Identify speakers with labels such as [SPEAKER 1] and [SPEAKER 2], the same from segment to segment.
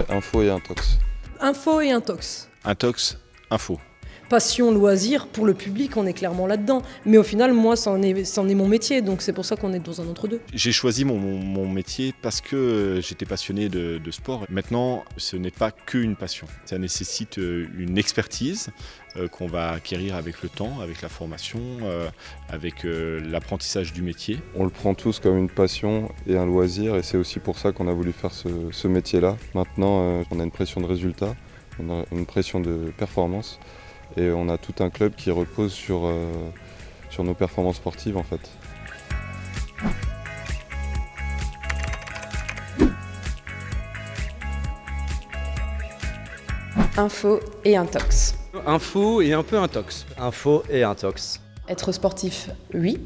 [SPEAKER 1] Info et intox.
[SPEAKER 2] Info et intox.
[SPEAKER 3] Intox, info.
[SPEAKER 2] Passion, loisir, pour le public, on est clairement là-dedans. Mais au final, moi, c'en est mon métier, donc c'est pour ça qu'on est dans un entre-deux.
[SPEAKER 3] J'ai choisi mon métier parce que j'étais passionné de sport. Maintenant, ce n'est pas qu'une passion. Ça nécessite une expertise qu'on va acquérir avec le temps, avec la formation, avec l'apprentissage du métier.
[SPEAKER 1] On le prend tous comme une passion et un loisir et c'est aussi pour ça qu'on a voulu faire ce métier-là. Maintenant, on a une pression de résultat, on a une pression de performance et on a tout un club qui repose sur nos performances sportives en fait.
[SPEAKER 4] Info et intox.
[SPEAKER 5] Info et un peu intox.
[SPEAKER 6] Info et intox.
[SPEAKER 4] Être sportif, oui,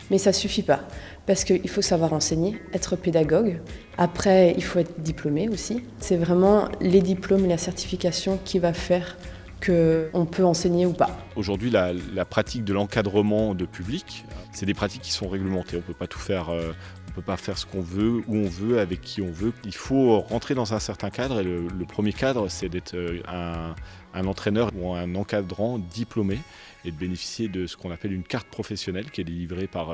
[SPEAKER 4] mais ça suffit pas. Parce qu'il faut savoir enseigner, être pédagogue. Après, il faut être diplômé aussi. C'est vraiment les diplômes et la certification qui va faire qu'on peut enseigner ou pas.
[SPEAKER 3] Aujourd'hui, la pratique de l'encadrement de public, c'est des pratiques qui sont réglementées. On ne peut pas tout faire. On ne peut pas faire ce qu'on veut, où on veut, avec qui on veut. Il faut rentrer dans un certain cadre et le premier cadre, c'est d'être un entraîneur ou un encadrant diplômé et de bénéficier de ce qu'on appelle une carte professionnelle qui est délivrée par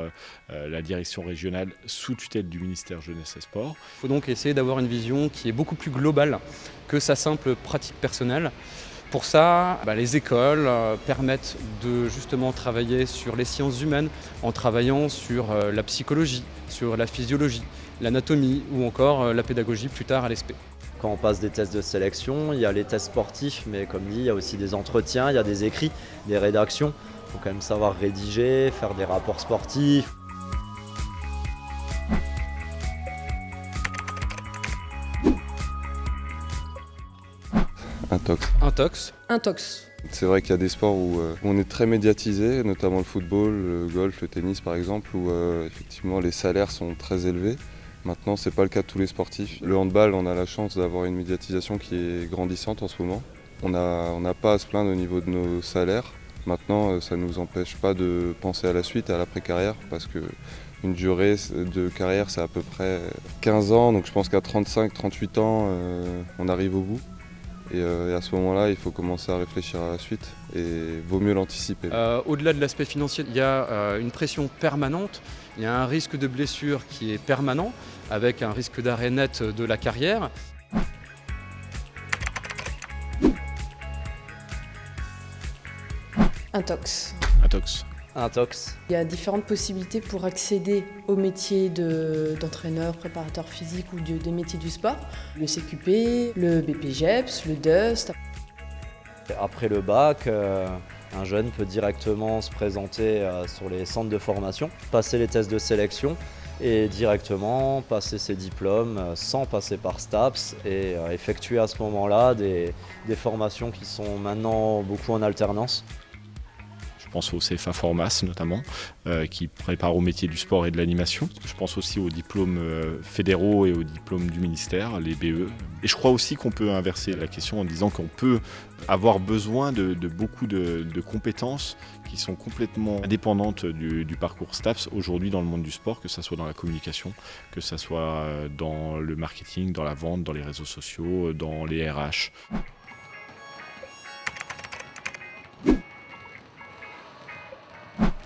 [SPEAKER 3] la direction régionale sous tutelle du ministère Jeunesse et Sport.
[SPEAKER 5] Il faut donc essayer d'avoir une vision qui est beaucoup plus globale que sa simple pratique personnelle. Pour ça, les écoles permettent de justement travailler sur les sciences humaines en travaillant sur la psychologie, sur la physiologie, l'anatomie ou encore la pédagogie plus tard à l'ESP.
[SPEAKER 6] Quand on passe des tests de sélection, il y a les tests sportifs, mais comme dit, il y a aussi des entretiens, il y a des écrits, des rédactions. Il faut quand même savoir rédiger, faire des rapports sportifs.
[SPEAKER 1] Intox.
[SPEAKER 5] Intox.
[SPEAKER 2] Intox.
[SPEAKER 1] C'est vrai qu'il y a des sports où on est très médiatisé, notamment le football, le golf, le tennis par exemple, où effectivement les salaires sont très élevés. Maintenant, ce n'est pas le cas de tous les sportifs. Le handball, on a la chance d'avoir une médiatisation qui est grandissante en ce moment. On n'a pas à se plaindre au niveau de nos salaires. Maintenant, ça ne nous empêche pas de penser à la suite et à l'après-carrière parce qu'une durée de carrière, c'est à peu près 15 ans. Donc je pense qu'à 35-38 ans, on arrive au bout. Et à ce moment-là, il faut commencer à réfléchir à la suite et vaut mieux l'anticiper.
[SPEAKER 5] Au-delà de l'aspect financier, il y a une pression permanente, il y a un risque de blessure qui est permanent, avec un risque d'arrêt net de la carrière.
[SPEAKER 4] Intox.
[SPEAKER 3] Intox.
[SPEAKER 6] Intox.
[SPEAKER 4] Il y a différentes possibilités pour accéder au métier d'entraîneur, préparateur physique ou des métiers du sport. Le CQP, le BPGEPS, le DUST.
[SPEAKER 6] Après le bac, un jeune peut directement se présenter sur les centres de formation, passer les tests de sélection et directement passer ses diplômes sans passer par STAPS et effectuer à ce moment-là des formations qui sont maintenant beaucoup en alternance.
[SPEAKER 3] Je pense au CFA Formas notamment, qui prépare au métier du sport et de l'animation. Je pense aussi aux diplômes fédéraux et aux diplômes du ministère, les BE. Et je crois aussi qu'on peut inverser la question en disant qu'on peut avoir besoin de beaucoup de compétences qui sont complètement indépendantes du parcours STAPS aujourd'hui dans le monde du sport, que ce soit dans la communication, que ce soit dans le marketing, dans la vente, dans les réseaux sociaux, dans les RH.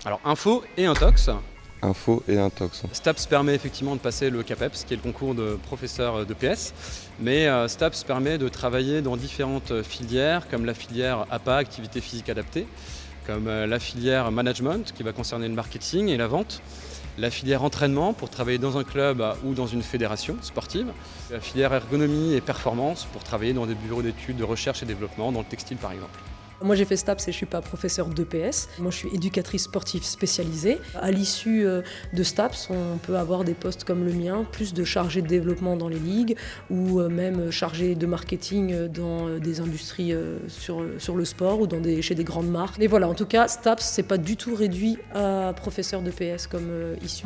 [SPEAKER 5] Alors info et intox.
[SPEAKER 1] Info et intox.
[SPEAKER 5] STAPS permet effectivement de passer le CAPEPS, qui est le concours de professeur de PS, mais STAPS permet de travailler dans différentes filières, comme la filière APA, activité physique adaptée, comme la filière management, qui va concerner le marketing et la vente, la filière entraînement, pour travailler dans un club ou dans une fédération sportive, la filière ergonomie et performance, pour travailler dans des bureaux d'études de recherche et développement, dans le textile par exemple.
[SPEAKER 2] Moi j'ai fait STAPS et je ne suis pas professeur d'EPS. Moi je suis éducatrice sportive spécialisée. À l'issue de STAPS, on peut avoir des postes comme le mien, plus de chargé de développement dans les ligues ou même chargé de marketing dans des industries sur le sport ou chez des grandes marques. Mais voilà, en tout cas, STAPS, c'est pas du tout réduit à professeur d'EPS comme issue.